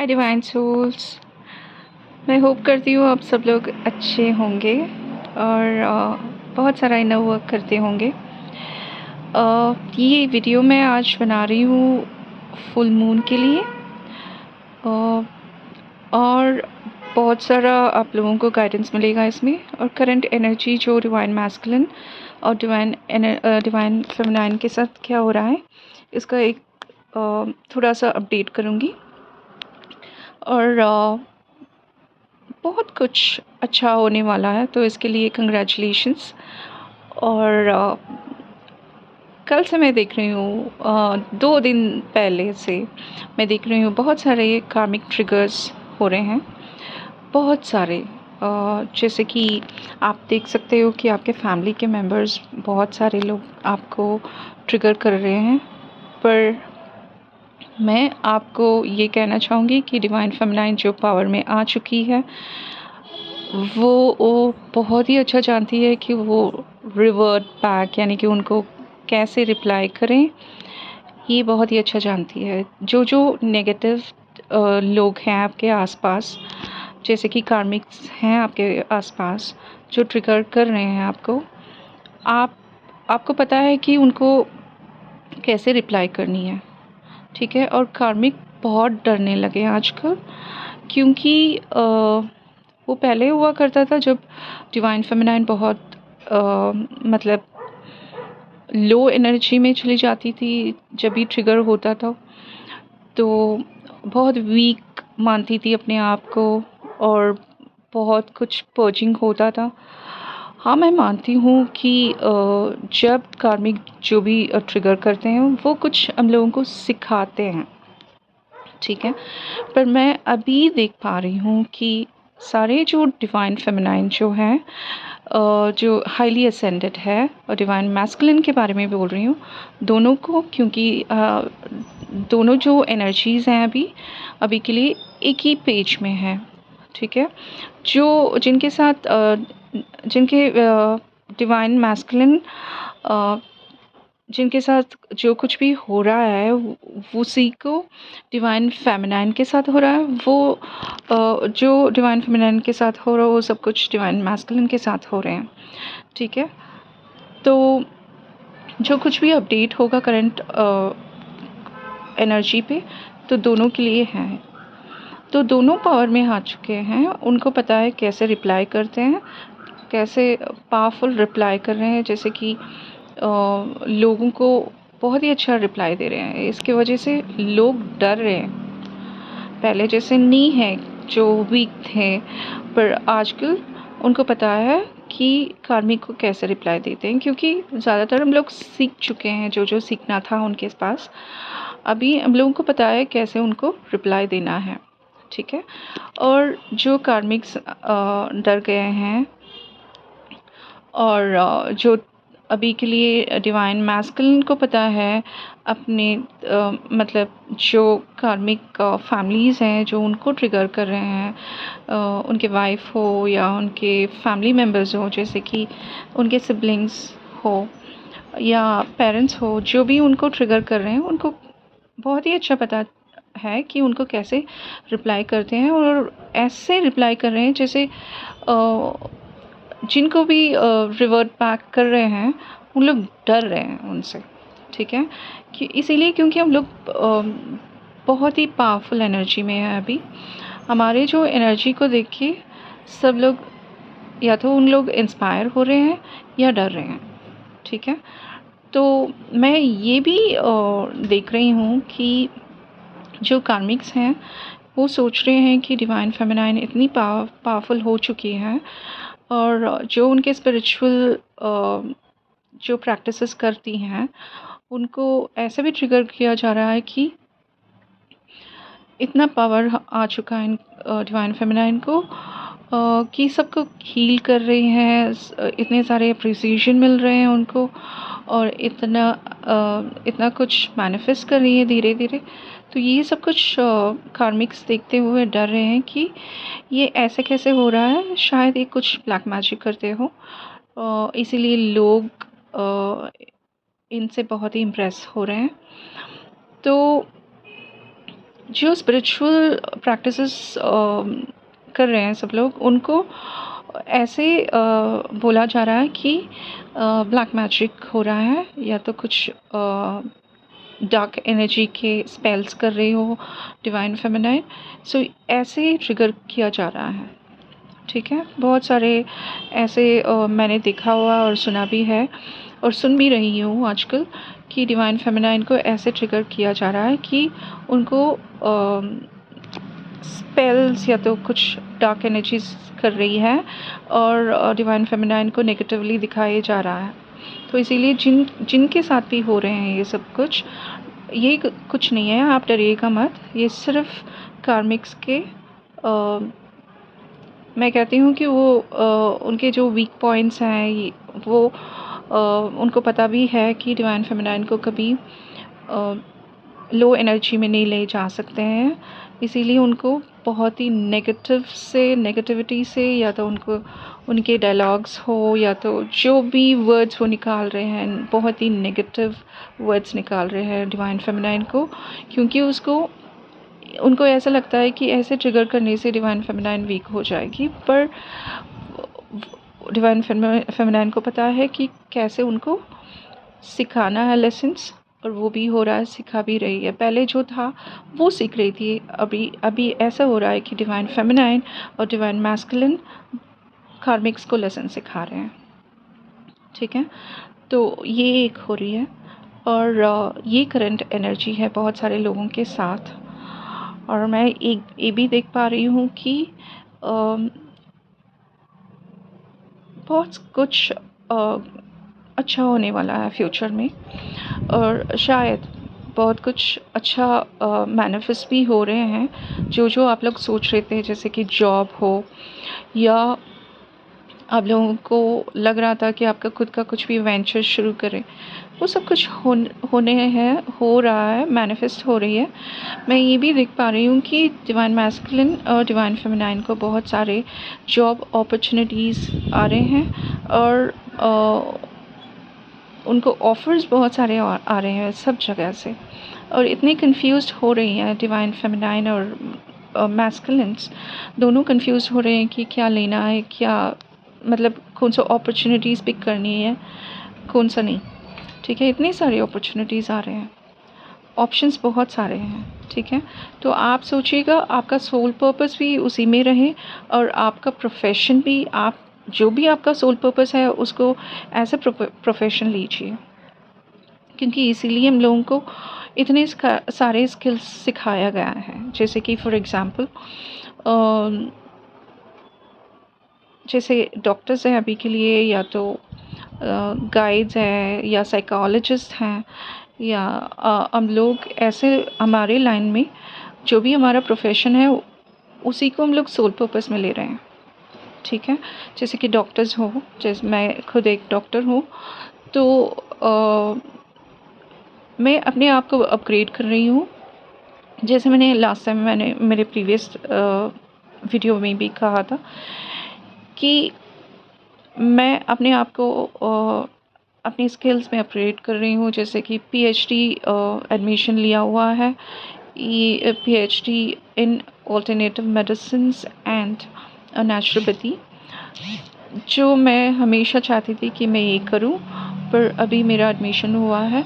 हाय divine souls. मैं hope करती हूँ आप सब लोग अच्छे होंगे और बहुत सारा इनर वर्क करते होंगे। ये वीडियो मैं आज बना रही हूँ फुल मून के लिए और बहुत सारा आप लोगों को गाइडेंस मिलेगा इसमें। और करंट एनर्जी जो डिवाइन मैस्कुलिन और डिवाइन फेमिनाइन के साथ क्या हो रहा है इसका एक थोड़ा सा अपडेट करूँगी। और बहुत कुछ अच्छा होने वाला है, तो इसके लिए कंग्रेचुलेशंस। और कल से मैं देख रही हूँ 2 दिन पहले से मैं देख रही हूँ बहुत सारे कार्मिक ट्रिगर्स हो रहे हैं, बहुत सारे। जैसे कि आप देख सकते हो कि आपके फैमिली के मेंबर्स बहुत सारे लोग आपको ट्रिगर कर रहे हैं। पर मैं आपको ये कहना चाहूँगी कि डिवाइन फेमिनाइन जो पावर में आ चुकी है वो बहुत ही अच्छा जानती है कि वो रिवर्ट बैक यानी कि उनको कैसे रिप्लाई करें, ये बहुत ही अच्छा जानती है। जो जो नेगेटिव लोग हैं आपके आसपास, जैसे कि कार्मिक्स हैं आपके आसपास जो ट्रिगर कर रहे हैं आपको पता है कि उनको कैसे रिप्लाई करनी है, ठीक है। और कार्मिक बहुत डरने लगे आजकल, क्योंकि वो पहले हुआ करता था जब डिवाइन फेमिनाइन बहुत मतलब लो एनर्जी में चली जाती थी। जब भी ट्रिगर होता था तो बहुत वीक मानती थी अपने आप को और बहुत कुछ पर्जिंग होता था। हाँ, मैं मानती हूँ कि जब कार्मिक जो भी ट्रिगर करते हैं वो कुछ हम लोगों को सिखाते हैं, ठीक है। पर मैं अभी देख पा रही हूँ कि सारे जो डिवाइन फेमिनाइन जो हैं जो हाईली असेंडेड है, और डिवाइन मैस्कुलिन के बारे में बोल रही हूँ, दोनों को, क्योंकि दोनों जो एनर्जीज़ हैं अभी के लिए एक ही पेज में है, ठीक है। जो जिनके डिवाइन मैस्कुलिन जिनके साथ जो कुछ भी हो रहा है उसी को डिवाइन फेमिनाइन के साथ हो रहा है, वो जो डिवाइन फेमिनाइन के साथ हो रहा है वो सब कुछ डिवाइन मैस्कुलिन के साथ हो रहे हैं, ठीक है। तो जो कुछ भी अपडेट होगा करंट एनर्जी पे, तो दोनों के लिए है। तो दोनों पावर में आ चुके हैं, उनको पता है कैसे रिप्लाई करते हैं, कैसे पावरफुल रिप्लाई कर रहे हैं। जैसे कि लोगों को बहुत ही अच्छा रिप्लाई दे रहे हैं, इसकी वजह से लोग डर रहे हैं। पहले जैसे नहीं है जो वीक थे, पर आजकल उनको पता है कि कार्मिक को कैसे रिप्लाई देते हैं, क्योंकि ज़्यादातर हम लोग सीख चुके हैं जो जो सीखना था उनके पास। अभी हम लोगों को पता है कैसे उनको रिप्लाई देना है, ठीक है। और जो कार्मिक्स डर गए हैं और जो अभी के लिए डिवाइन मैस्कुलिन को पता है अपने मतलब जो कार्मिक फैमिलीज़ हैं जो उनको ट्रिगर कर रहे हैं, उनके वाइफ हो या उनके फैमिली मेम्बर्स हो, जैसे कि उनके सिबलिंग्स हो या पेरेंट्स हो, जो भी उनको ट्रिगर कर रहे हैं उनको बहुत ही अच्छा पता है कि उनको कैसे रिप्लाई करते हैं। और ऐसे रिप्लाई कर रहे हैं जैसे जिनको भी रिवर्ट बैक कर रहे हैं उन लोग डर रहे हैं उनसे, ठीक है। कि इसीलिए क्योंकि हम लोग बहुत ही पावरफुल एनर्जी में है अभी। हमारे जो एनर्जी को देख के सब लोग या तो उन लोग इंस्पायर हो रहे हैं या डर रहे हैं, ठीक है। तो मैं ये भी देख रही हूँ कि जो कार्मिक्स हैं वो सोच रहे हैं कि डिवाइन फेमिनाइन इतनी पावरफुल हो चुकी है, और जो उनके स्पिरिचुअल जो प्रैक्टिसेस करती हैं उनको ऐसे भी ट्रिगर किया जा रहा है कि इतना पावर आ चुका है डिवाइन फेमिनाइन को कि सबको हील कर रही हैं, इतने सारे अप्रिसिएशन मिल रहे हैं उनको, और इतना कुछ मैनिफेस्ट कर रही है धीरे धीरे। तो ये सब कुछ कार्मिक्स देखते हुए डर रहे हैं कि ये ऐसे कैसे हो रहा है, शायद ये कुछ ब्लैक मैजिक करते हो। इसीलिए लोग इनसे बहुत ही इम्प्रेस हो रहे हैं। तो जो स्पिरिचुअल प्रैक्टिसेस कर रहे हैं सब लोग, उनको ऐसे बोला जा रहा है कि ब्लैक मैजिक हो रहा है, या तो कुछ डार्क एनर्जी के स्पेल्स कर रही हो डिवाइन फेमिनाइन। सो ऐसे ट्रिगर किया जा रहा है। ठीक है, बहुत सारे ऐसे मैंने देखा हुआ और सुना भी है और सुन भी रही हूँ आजकल कि डिवाइन फेमिनाइन को ऐसे ट्रिगर किया जा रहा है कि उनको स्पेल्स या तो कुछ डार्क एनर्जीज कर रही है और डिवाइन फेमिनाइन को नेगेटिवली दिखाया जा रहा है। तो इसीलिए जिनके साथ भी हो रहे हैं ये सब कुछ, ये कुछ नहीं है, आप डरिएगा मत। ये सिर्फ कार्मिक्स के मैं कहती हूँ कि वो उनके जो वीक पॉइंट्स हैं वो उनको पता भी है कि डिवाइन फेमिनाइन को कभी लो एनर्जी में नहीं ले जा सकते हैं, इसीलिए उनको बहुत ही नेगेटिविटी से या तो उनको उनके डायलॉग्स हो या तो जो भी वर्ड्स वो निकाल रहे हैं, बहुत ही नेगेटिव वर्ड्स निकाल रहे हैं डिवाइन फेमिनाइन को, क्योंकि उनको ऐसा लगता है कि ऐसे ट्रिगर करने से डिवाइन फेमिनाइन वीक हो जाएगी। पर डिवाइन फेमिनाइन को पता है कि कैसे उनको सिखाना है लेसन्स, और वो भी हो रहा है, सिखा भी रही है। पहले जो था वो सीख रही थी, अभी ऐसा हो रहा है कि डिवाइन फेमिनाइन और डिवाइन मैस्कुलिन कार्मिक्स को लेसन सिखा रहे हैं। ठीक है, तो ये एक हो रही है और ये करंट एनर्जी है बहुत सारे लोगों के साथ। और मैं ये भी देख पा रही हूँ कि बहुत कुछ अच्छा होने वाला है फ्यूचर में, और शायद बहुत कुछ अच्छा मैनिफेस्ट भी हो रहे हैं। जो आप लोग सोच रहे थे, जैसे कि जॉब हो या आप लोगों को लग रहा था कि आपका खुद का कुछ भी वेंचर शुरू करें, वो सब कुछ हो रहा है, मैनिफेस्ट हो रही है। मैं ये भी देख पा रही हूँ कि डिवाइन मैस्कुलिन और डिवाइन फेमिनाइन को बहुत सारे जॉब अपॉर्चुनिटीज़ आ रहे हैं और उनको ऑफ़र्स बहुत सारे आ रहे हैं सब जगह से, और इतनी कंफ्यूज्ड हो रही हैं डिवाइन फेमिनाइन और मैस्कुलिन्स, दोनों कंफ्यूज हो रहे हैं कि क्या लेना है, क्या मतलब कौन सा अपॉर्चुनिटीज़ पिक करनी है, कौन सा नहीं। ठीक है, इतनी सारी अपॉर्चुनिटीज़ आ रहे हैं, ऑप्शंस बहुत सारे हैं। ठीक है, तो आप सोचिएगा आपका सोल पर्पस भी उसी में रहे और आपका प्रोफेशन भी, आप जो भी आपका सोल पर्पस है उसको एज ए प्रोफेशन लीजिए, क्योंकि इसीलिए हम लोगों को इतने सारे स्किल्स सिखाया गया है। जैसे कि फॉर एग्ज़ाम्पल जैसे डॉक्टर्स हैं अभी के लिए, या तो गाइड्स हैं या साइकोलॉजिस्ट हैं, या हम लोग ऐसे हमारे लाइन में जो भी हमारा प्रोफेशन है उसी को हम लोग सोल पर्पस में ले रहे हैं। ठीक है, जैसे कि डॉक्टर्स हो, जैसे मैं खुद एक डॉक्टर हूँ, तो मैं अपने आप को अपग्रेड कर रही हूँ। जैसे मैंने लास्ट टाइम मैंने मेरे प्रीवियस वीडियो में भी कहा था कि मैं अपने आप को अपनी स्किल्स में अपग्रेड कर रही हूँ। जैसे कि पीएचडी एडमिशन लिया हुआ है, ये PhD in alternative medicines and naturopathy, जो मैं हमेशा चाहती थी कि मैं ये करूँ, पर अभी मेरा एडमिशन हुआ है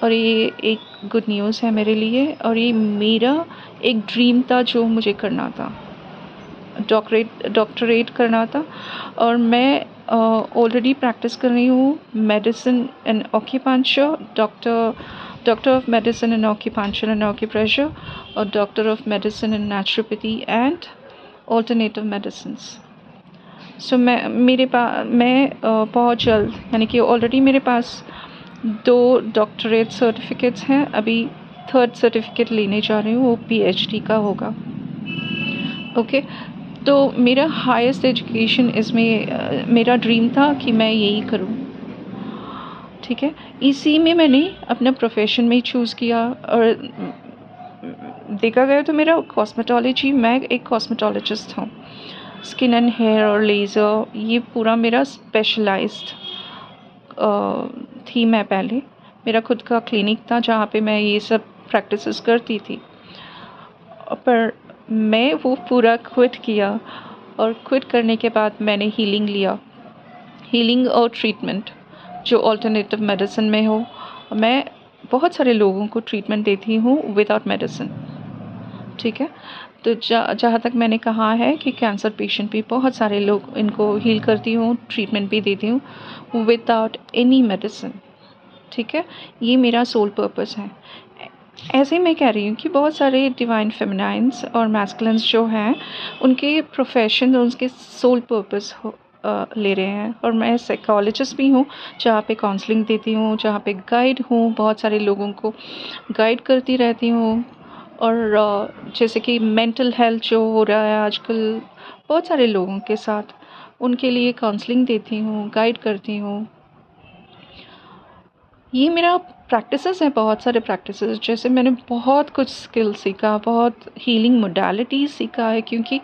और ये एक गुड न्यूज़ है मेरे लिए। और ये मेरा एक ड्रीम था जो मुझे करना था, डॉक्टरेट करना था, और मैं ऑलरेडी प्रैक्टिस कर रही हूँ medicine and acupuncture, doctor of medicine and acupuncture and acupressure, और doctor of medicine and naturopathy and alternative medicines. So मैं बहुत जल्द, यानी कि ऑलरेडी मेरे पास 2 डॉक्टरेट सर्टिफिकेट्स हैं, अभी 3rd सर्टिफिकेट लेने जा रही हूँ, वो पीएचडी का होगा। ओके, तो मेरा हाईएस्ट एजुकेशन इसमें मेरा ड्रीम था कि मैं यही करूँ। ठीक है, इसी में मैंने अपना प्रोफेशन में चूज़ किया, और देखा गया तो मेरा कॉस्मेटोलॉजी, मैं एक कॉस्मेटोलॉजिस्ट हूँ, स्किन एंड हेयर और लेज़र, ये पूरा मेरा स्पेशलाइज्ड थी। मैं पहले मेरा खुद का क्लिनिक था जहाँ पे मैं ये सब प्रैक्टिसेस करती थी, पर मैं वो पूरा क्विट किया, और क्विट करने के बाद मैंने हीलिंग लिया, हीलिंग और ट्रीटमेंट जो अल्टरनेटिव मेडिसिन में हो। मैं बहुत सारे लोगों को ट्रीटमेंट देती हूँ विदाउट मेडिसिन, ठीक है। तो जहाँ तक मैंने कहा है कि कैंसर पेशेंट भी बहुत सारे लोग, इनको हील करती हूँ, ट्रीटमेंट भी देती हूँ विदाउट एनी मेडिसिन, ठीक है। ये मेरा सोल पर्पस है। ऐसे ही मैं कह रही हूँ कि बहुत सारे डिवाइन फेमिनाइंस और मैस्कुलिन्स जो हैं, उनके प्रोफेशन, उनके सोल पर्पस ले रहे हैं। और मैं साइकोलॉजिस्ट भी हूँ, जहाँ पे काउंसलिंग देती हूँ, जहाँ पे गाइड हूँ, बहुत सारे लोगों को गाइड करती रहती हूँ। और जैसे कि मेंटल हेल्थ जो हो रहा है आजकल बहुत सारे लोगों के साथ, उनके लिए काउंसलिंग देती हूँ, गाइड करती हूँ। ये मेरा प्रैक्टिसेस है, बहुत सारे प्रैक्टिसेस। जैसे मैंने बहुत कुछ स्किल सीखा, बहुत हीलिंग मोडालिटीज़ सीखा है, क्योंकि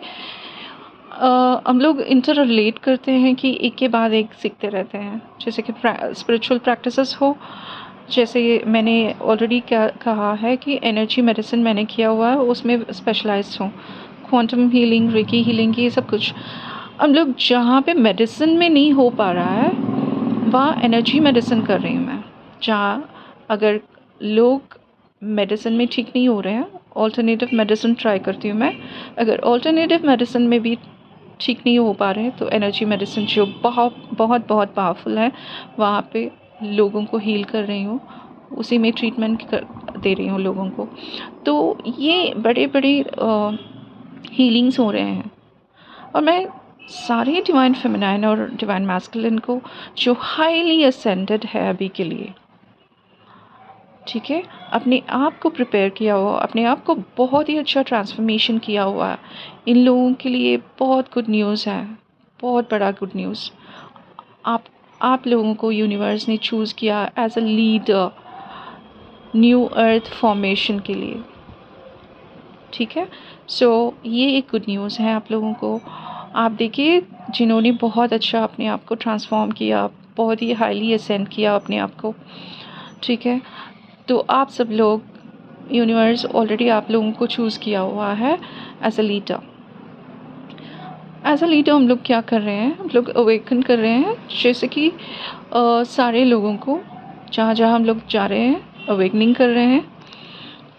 हम लोग इंटर रिलेट करते हैं कि एक के बाद एक सीखते रहते हैं। जैसे कि स्पिरिचुअल प्रैक्टिसेस हो, जैसे मैंने ऑलरेडी क्या कहा है कि एनर्जी मेडिसिन मैंने किया हुआ है, उसमें स्पेशलाइज्ड हूँ। क्वांटम हीलिंग, रेकी हीलिंग, ये सब कुछ हम लोग जहाँ पे मेडिसिन में नहीं हो पा रहा है, वहाँ एनर्जी मेडिसिन कर रही हूँ मैं। जहाँ अगर लोग मेडिसिन में ठीक नहीं हो रहे हैं, ऑल्टरनेटिव मेडिसिन ट्राई करती हूँ मैं। अगर ऑल्टरनेटिव मेडिसिन में भी ठीक नहीं हो पा रहे हैं, तो एनर्जी मेडिसिन जो बहुत बहुत बहुत पावरफुल है, वहाँ पे लोगों को हील कर रही हूँ, उसी में ट्रीटमेंट दे रही हूँ लोगों को। तो ये बड़े बड़े हीलिंग्स हो रहे हैं। और मैं सारे डिवाइन फेमिनाइन और डिवाइन मैस्कुलिन को, जो हाईली असेंडेड है अभी के लिए, ठीक है, अपने आप को प्रिपेयर किया हुआ, अपने आप को बहुत ही अच्छा ट्रांसफॉर्मेशन किया हुआ है, इन लोगों के लिए बहुत गुड न्यूज़ है, बहुत बड़ा गुड न्यूज़। आप लोगों को यूनिवर्स ने चूज़ किया as a leader new earth formation के लिए, ठीक है। सो ये एक गुड न्यूज़ है आप लोगों को। आप देखिए, जिन्होंने बहुत अच्छा अपने आप को ट्रांसफॉर्म किया, बहुत ही हाईली असेंड किया अपने आप को, ठीक है। तो आप सब लोग, यूनिवर्स ऑलरेडी आप लोगों को चूज़ किया हुआ है as a leader. As a leader हम लोग क्या कर रहे हैं, हम लोग अवेकन कर रहे हैं, जैसे कि सारे लोगों को जहाँ जहाँ हम लोग जा रहे हैं अवेकनिंग कर रहे हैं,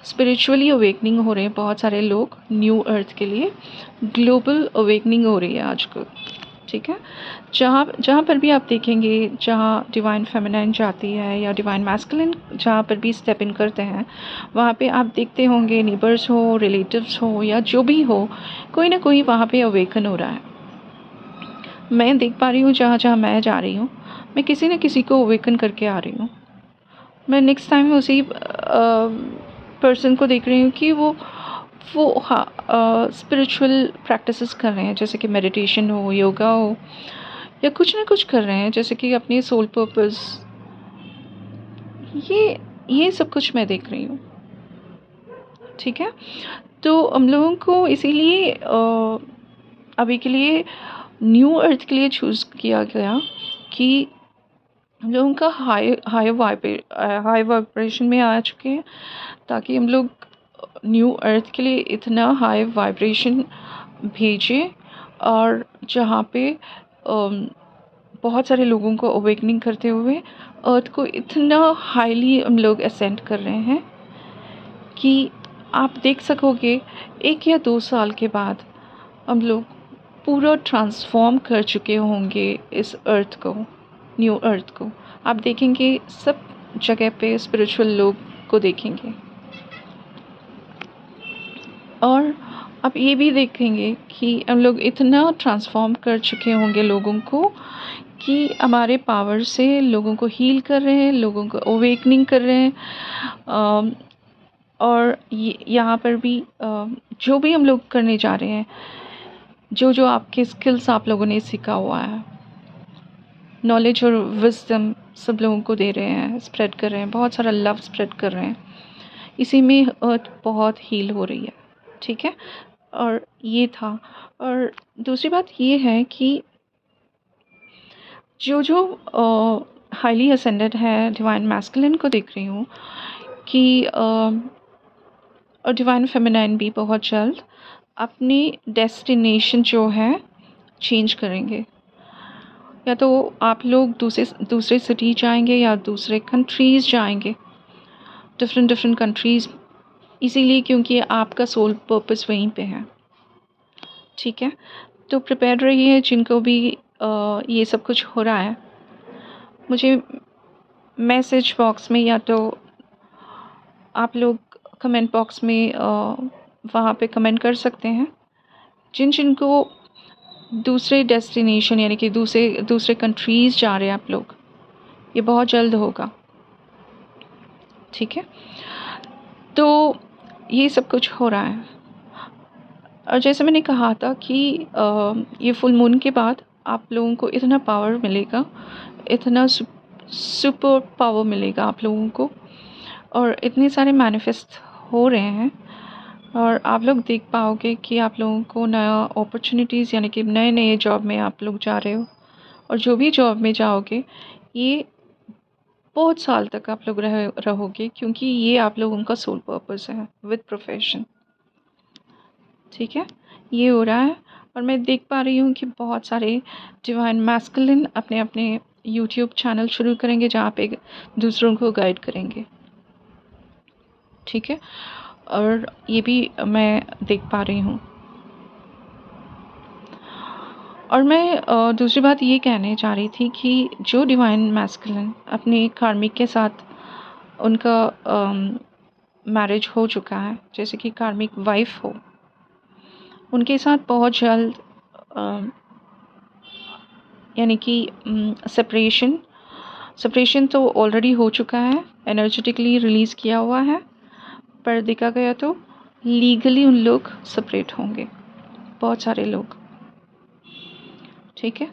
स्पिरिचुअली अवेकनिंग हो रहे हैं बहुत सारे लोग न्यू अर्थ के लिए। ग्लोबल अवेकनिंग हो रही है आजकल, ठीक है। जहाँ जहाँ पर भी आप देखेंगे, जहाँ डिवाइन फेमिनाइन जाती है या डिवाइन मैस्कुलिन जहाँ पर भी स्टेप इन करते हैं, वहाँ पे आप देखते होंगे नेबर्स हो, रिलेटिव्स हो, या जो भी हो, कोई ना कोई वहाँ पे अवेकन हो रहा है। मैं देख पा रही हूँ, जहाँ जहाँ मैं जा रही हूँ, मैं किसी न किसी को अवेकन करके आ रही हूँ। मैं नेक्स्ट टाइम उसी पर्सन को देख रही हूँ कि वो स्पिरिचुअल प्रैक्टिसेस कर रहे हैं, जैसे कि मेडिटेशन हो, योगा हो, या कुछ ना कुछ कर रहे हैं, जैसे कि अपनी सोल पर्पस, ये सब कुछ मैं देख रही हूँ, ठीक है। तो हम लोगों को इसीलिए अभी के लिए न्यू अर्थ के लिए चूज़ किया गया कि हम लोगों का हाई वाइब्रेशन में आ चुके हैं, ताकि हम लोग न्यू अर्थ के लिए इतना हाई वाइब्रेशन भेजें, और जहाँ पे बहुत सारे लोगों को अवेकनिंग करते हुए अर्थ को इतना हाईली हम लोग असेंड कर रहे हैं कि आप देख सकोगे 1 या 2 साल के बाद हम लोग पूरा ट्रांसफॉर्म कर चुके होंगे इस अर्थ को, न्यू अर्थ को। आप देखेंगे सब जगह पे स्पिरिचुअल लोग को देखेंगे, और आप ये भी देखेंगे कि हम लोग इतना ट्रांसफॉर्म कर चुके होंगे लोगों को कि हमारे पावर से लोगों को हील कर रहे हैं, लोगों को अवेकनिंग कर रहे हैं। और यहाँ पर भी जो भी हम लोग करने जा रहे हैं, जो जो आपके स्किल्स आप लोगों ने सीखा हुआ है, नॉलेज और विजडम सब लोगों को दे रहे हैं, स्प्रेड कर रहे हैं, बहुत सारा लव स्प्रेड कर रहे हैं। इसी में अर्थ बहुत हील हो रही है, ठीक है। और ये था। और दूसरी बात ये है कि जो जो हाईली असेंडेड है, डिवाइन मैस्कुलिन को देख रही हूँ कि और डिवाइन फेमिनाइन भी बहुत जल्द अपनी डेस्टिनेशन जो है चेंज करेंगे। या तो आप लोग दूसरे सिटी जाएंगे या दूसरे कंट्रीज़ जाएंगे, डिफरेंट कंट्रीज़, इसीलिए क्योंकि आपका सोल पर्पस वहीं पे है। ठीक है, तो प्रिपेयर रहिए जिनको भी ये सब कुछ हो रहा है। मुझे मैसेज बॉक्स में या तो आप लोग कमेंट बॉक्स में वहाँ पे कमेंट कर सकते हैं। जिनको दूसरे डेस्टिनेशन यानी कि दूसरे कंट्रीज़ जा रहे हैं आप लोग, ये बहुत जल्द होगा। ठीक है, तो ये सब कुछ हो रहा है। और जैसे मैंने कहा था कि ये फुल मून के बाद आप लोगों को इतना पावर मिलेगा, इतना सुपर पावर मिलेगा आप लोगों को, और इतने सारे मैनिफेस्ट हो रहे हैं। और आप लोग देख पाओगे कि आप लोगों को नया अपॉर्चुनिटीज़ यानी कि नए जॉब में आप लोग जा रहे हो, और जो भी जॉब में जाओगे ये बहुत साल तक आप लोग रहोगे, क्योंकि ये आप लोगों का सोल पर्पस है विद प्रोफेशन। ठीक है, ये हो रहा है। और मैं देख पा रही हूँ कि बहुत सारे डिवाइन मैस्कुलिन अपने अपने यूट्यूब चैनल शुरू करेंगे जहाँ पे दूसरों को गाइड करेंगे। ठीक है, और ये भी मैं देख पा रही हूँ। और मैं दूसरी बात ये कहने जा रही थी कि जो डिवाइन मैस्कुलिन अपने कार्मिक के साथ उनका मैरिज हो चुका है, जैसे कि कार्मिक वाइफ हो, उनके साथ बहुत जल्द यानी कि सेपरेशन तो ऑलरेडी हो चुका है, एनर्जेटिकली रिलीज़ किया हुआ है, पर देखा गया तो लीगली उन लोग सेपरेट होंगे, बहुत सारे लोग। ठीक है,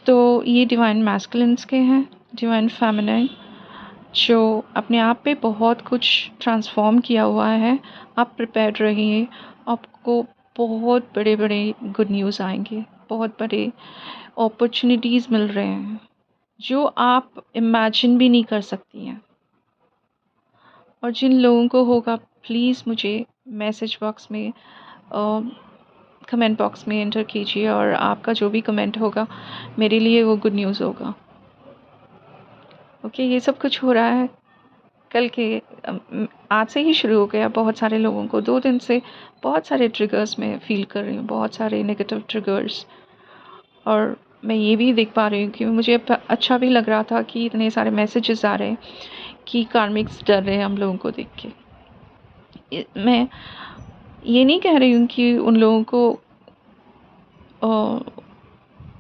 तो ये डिवाइन मैस्कुलिन्स के हैं, डिवाइन फेमिनाइन जो अपने आप पे बहुत कुछ ट्रांसफॉर्म किया हुआ है। आप प्रिपेयर्ड रहिए, आपको बहुत बड़े बड़े गुड न्यूज़ आएंगे, बहुत बड़े अपॉर्चुनिटीज़ मिल रहे हैं जो आप इमेजिन भी नहीं कर सकती हैं। और जिन लोगों को होगा, प्लीज़ मुझे मैसेज बॉक्स में कमेंट बॉक्स में एंटर कीजिए, और आपका जो भी कमेंट होगा मेरे लिए वो गुड न्यूज़ होगा। ओके, ये सब कुछ हो रहा है कल के आज से ही शुरू हो गया। बहुत सारे लोगों को 2 दिन से बहुत सारे ट्रिगर्स मैं फील कर रही हूँ, बहुत सारे नेगेटिव ट्रिगर्स। और मैं ये भी देख पा रही हूँ कि मुझे अच्छा भी लग रहा था कि इतने सारे मैसेजेस आ रहे हैं कि कार्मिक्स डर रहे हैं हम लोगों को देख के। मैं ये नहीं कह रही हूँ कि उन लोगों को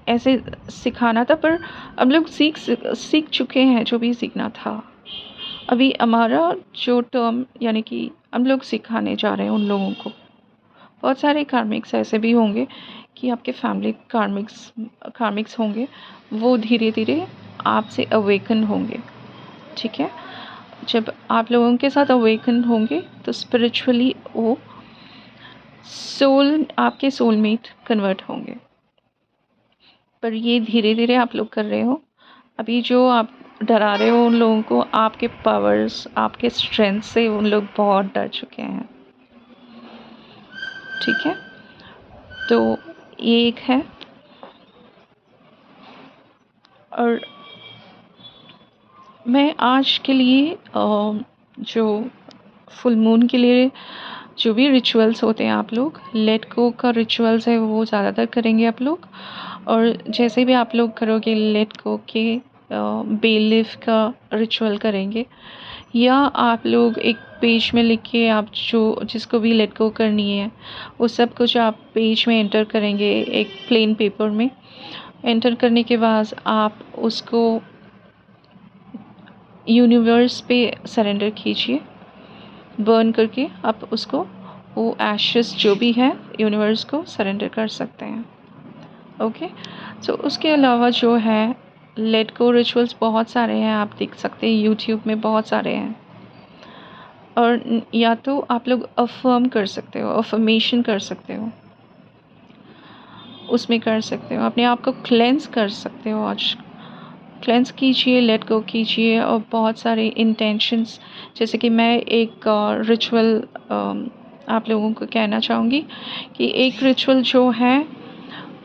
ऐसे सिखाना था, पर हम लोग सीख चुके हैं जो भी सीखना था। अभी हमारा जो टर्म यानी कि हम लोग सिखाने जा रहे हैं उन लोगों को। बहुत सारे कार्मिक्स ऐसे भी होंगे कि आपके फैमिली कार्मिक्स होंगे, वो धीरे धीरे आपसे अवेकन होंगे। ठीक है, जब आप लोगों के साथ अवेकन होंगे तो स्पिरिचुअली वो आपके सोलमेट कन्वर्ट होंगे। पर ये धीरे धीरे आप लोग कर रहे हो। अभी जो आप डरा रहे हो उन लोगों को, आपके पावर्स, आपके स्ट्रेंथ से उन लोग बहुत डर चुके हैं। ठीक है, तो ये एक है। और मैं आज के लिए जो फुल मून के लिए जो भी रिचुअल्स होते हैं, आप लोग लेट गो का रिचुअल्स है वो ज़्यादातर करेंगे आप लोग। और जैसे भी आप लोग करोगे लेट गो के बेलिफ का रिचुअल करेंगे, या आप लोग एक पेज में लिख के आप जिसको भी लेट गो करनी है वो सब कुछ आप पेज में एंटर करेंगे, एक प्लेन पेपर में। एंटर करने के बाद आप उसको यूनिवर्स पे सरेंडर कीजिए, बर्न करके आप उसको, वो एशेस जो भी है यूनिवर्स को सरेंडर कर सकते हैं। ओके, सो उसके अलावा जो है लेट गो रिचुअल्स बहुत सारे हैं, आप देख सकते हैं यूट्यूब में बहुत सारे हैं। और या तो आप लोग अफर्म कर सकते हो, अफर्मेशन कर सकते हो, उसमें कर सकते हो, अपने आप को क्लेंस कर सकते हो आज क्लेंस कीजिए, लेट गो कीजिए और बहुत सारे इंटेंशंस, जैसे कि मैं एक रिचुअल आप लोगों को कहना चाहूँगी कि एक रिचुअल जो है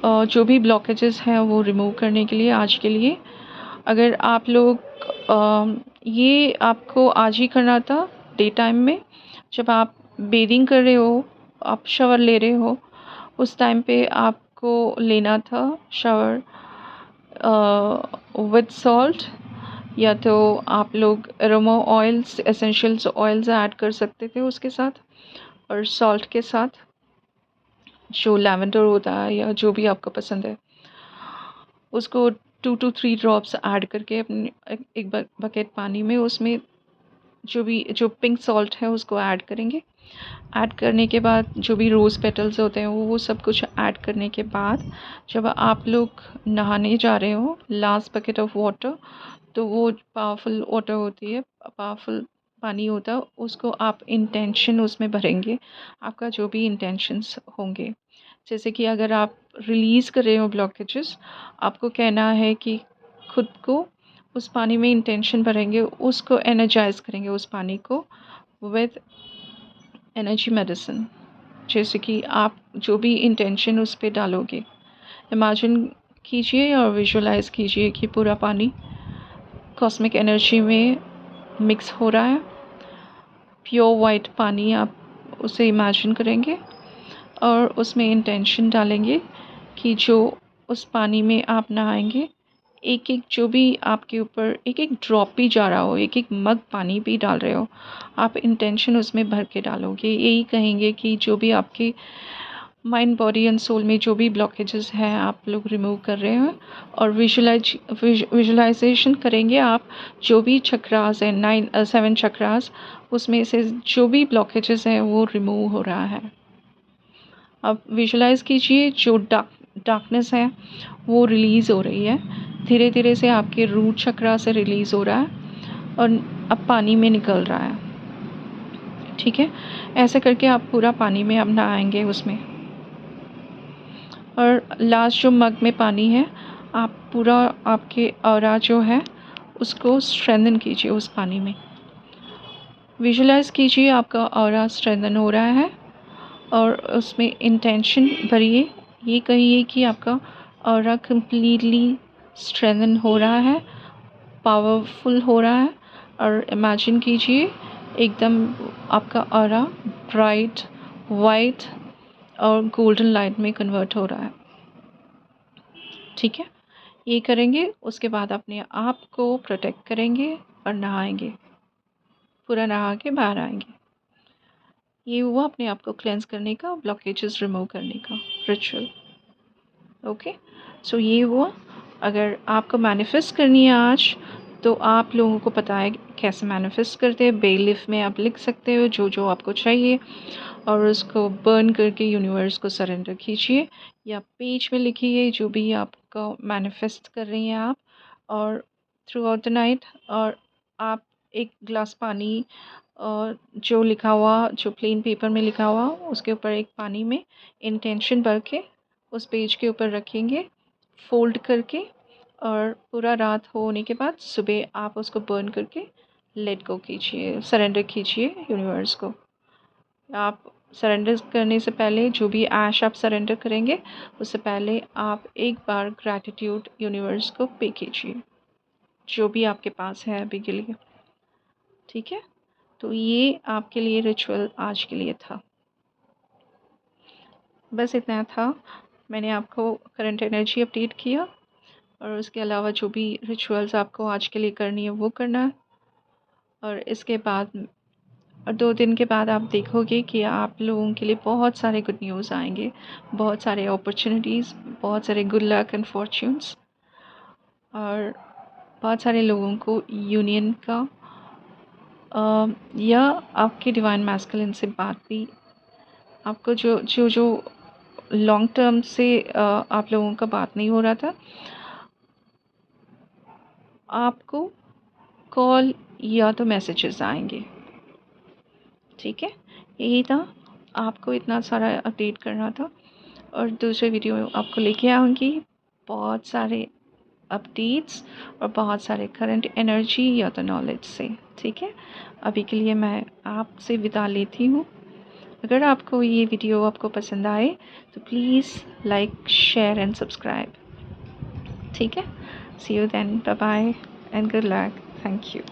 जो भी ब्लॉकेजेस हैं वो रिमूव करने के लिए आज के लिए, अगर आप लोग ये आपको आज ही करना था डे टाइम में, जब आप बेदिंग कर रहे हो, आप शावर ले रहे हो, उस टाइम पे आपको लेना था शावर विद सॉल्ट, या तो आप लोग aroma oils, essentials oils add कर सकते थे उसके साथ, और सॉल्ट के साथ जो लैवेंडर होता है या जो भी आपको पसंद है उसको 2 to 3 ड्रॉप्स ऐड करके अपने एक बकेट पानी में, उसमें जो पिंक सॉल्ट है उसको ऐड करेंगे। ऐड करने के बाद जो भी रोज़ पेटल्स होते हैं वो सब कुछ ऐड करने के बाद जब आप लोग नहाने जा रहे हो लास्ट बकेट ऑफ वाटर, तो वो पावरफुल वाटर होती है, पावरफुल पानी होता है, उसको आप इंटेंशन उसमें भरेंगे, आपका जो भी इंटेंशंस होंगे। जैसे कि अगर आप रिलीज़ कर रहे हो ब्लॉकेजेस, आपको कहना है कि खुद को उस पानी में इंटेंशन भरेंगे, उसको एनर्जाइज करेंगे उस पानी को विद एनर्जी मेडिसिन। जैसे कि आप जो भी इंटेंशन उस पर डालोगे, इमेजिन कीजिए और विजुलाइज कीजिए कि पूरा पानी कॉस्मिक एनर्जी में मिक्स हो रहा है, प्योर वाइट पानी आप उसे इमेजिन करेंगे और उसमें इंटेंशन डालेंगे कि जो उस पानी में आप नहाएंगे, एक एक जो भी आपके ऊपर एक एक ड्रॉप भी जा रहा हो, एक एक मग पानी भी डाल रहे हो, आप इंटेंशन उसमें भर के डालोगे, यही कहेंगे कि जो भी आपके माइंड बॉडी एंड सोल में जो भी ब्लॉकेजेस हैं आप लोग रिमूव कर रहे हैं, और विजुलाइजेशन करेंगे आप जो भी चक्रास है 7 चक्रास, उसमें से जो भी ब्लॉकेजेस हैं वो रिमूव हो रहा है। अब विजुलाइज कीजिए जो डार्कनेस है वो रिलीज़ हो रही है, धीरे धीरे से आपके रूट चक्रा से रिलीज़ हो रहा है और अब पानी में निकल रहा है। ठीक है, ऐसे करके आप पूरा पानी में अब नहाएंगे उसमें, और लास्ट जो मग में पानी है आप पूरा आपके ऑरा जो है उसको स्ट्रेंथन कीजिए उस पानी में। विजुलाइज कीजिए आपका ऑरा स्ट्रेंथन हो रहा है और उसमें इंटेंशन भरिए, ये कहिए कि आपका ऑरा कंप्लीटली स्ट्रेंथन हो रहा है, पावरफुल हो रहा है, और इमेजिन कीजिए एकदम आपका ऑरा ब्राइट वाइट और गोल्डन लाइट में कन्वर्ट हो रहा है। ठीक है, ये करेंगे, उसके बाद अपने आप को प्रोटेक्ट करेंगे और नहाएंगे, पूरा नहा के बाहर आएंगे। ये हुआ अपने आप को क्लेंस करने का, ब्लॉकेजेस रिमूव करने का रिचुअल। ओके, सो ये हुआ। अगर आपको मैनिफेस्ट करनी है आज, तो आप लोगों को पता है कैसे मैनिफेस्ट करते हैं, बे लीफ में आप लिख सकते हो जो जो आपको चाहिए और उसको बर्न करके यूनिवर्स को सरेंडर कीजिए, या पेज में लिखिए जो भी आपका मैनिफेस्ट कर रही हैं आप, और थ्रू आउट द नाइट, और आप एक गिलास पानी और जो लिखा हुआ, जो प्लेन पेपर में लिखा हुआ उसके ऊपर एक पानी में इंटेंशन भर के उस पेज के ऊपर रखेंगे फोल्ड करके, और पूरा रात होने के बाद सुबह आप उसको बर्न करके लेट गो कीजिए, सरेंडर कीजिए यूनिवर्स को। आप सरेंडर करने से पहले जो भी ऐश आप सरेंडर करेंगे उससे पहले आप एक बार ग्रैटिट्यूड यूनिवर्स को पे कीजिए जो भी आपके पास है अभी के लिए। ठीक है, तो ये आपके लिए रिचुअल आज के लिए था, बस इतना था। मैंने आपको करंट एनर्जी अपडेट किया, और उसके अलावा जो भी रिचुअल्स आपको आज के लिए करनी है वो करना है, और इसके बाद और 2 दिन के बाद आप देखोगे कि आप लोगों के लिए बहुत सारे गुड न्यूज़ आएंगे, बहुत सारे अपॉर्चुनिटीज़, बहुत सारे गुड लक एंड फॉर्च्यून्स, और बहुत सारे लोगों को यूनियन का या आपके डिवाइन मैस्कुलिन से बात भी, आपको जो जो जो लॉन्ग टर्म से आप लोगों का बात नहीं हो रहा था, आपको कॉल या तो मैसेजेस आएंगे। ठीक है, यही था, आपको इतना सारा अपडेट करना था, और दूसरे वीडियो आपको लेके आऊँगी बहुत सारे अपडेट्स और बहुत सारे करंट एनर्जी या तो नॉलेज से। ठीक है, अभी के लिए मैं आपसे विदा लेती हूँ। अगर आपको ये वीडियो आपको पसंद आए तो please like, share and subscribe. ठीक है, see you then, bye bye and good luck, thank you.